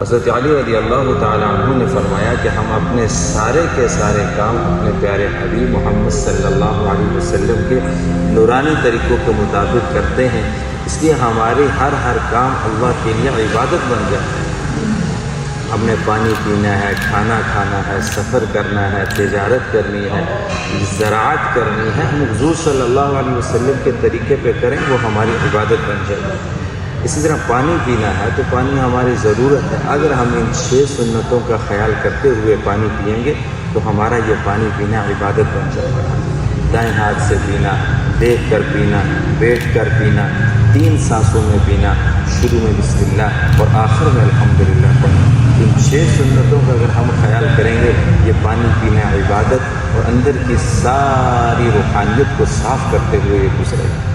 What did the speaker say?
حضرت علی رضی اللہ تعالیٰ عنہ نے فرمایا کہ ہم اپنے سارے کے سارے کام اپنے پیارے حبیب محمد صلی اللہ علیہ وسلم کے نورانی طریقوں کے مطابق کرتے ہیں، اس لیے ہمارے ہر کام اللہ کے لیے عبادت بن جاتا ہے۔ ہم نے پانی پینا ہے، کھانا کھانا ہے، سفر کرنا ہے، تجارت کرنی ہے، زراعت کرنی ہے، ہم حضور صلی اللہ علیہ وسلم کے طریقے پہ کریں، وہ ہماری عبادت بن جائے گی۔ اسی طرح پانی پینا ہے تو پانی ہماری ضرورت ہے، اگر ہم ان 6 سنتوں کا خیال کرتے ہوئے پانی پئیں گے تو ہمارا یہ پانی پینا عبادت بن جائے گا۔ دائیں ہاتھ سے پینا، دیکھ کر پینا، بیٹھ کر پینا، 3 سانسوں میں پینا، شروع میں بسم اللہ اور آخر میں الحمدللہ پڑھنا۔ ان 6 سنتوں کا اگر ہم خیال کریں گے، یہ پانی پینا عبادت اور اندر کی ساری روحانیت کو صاف کرتے ہوئے یہ گزرے گا۔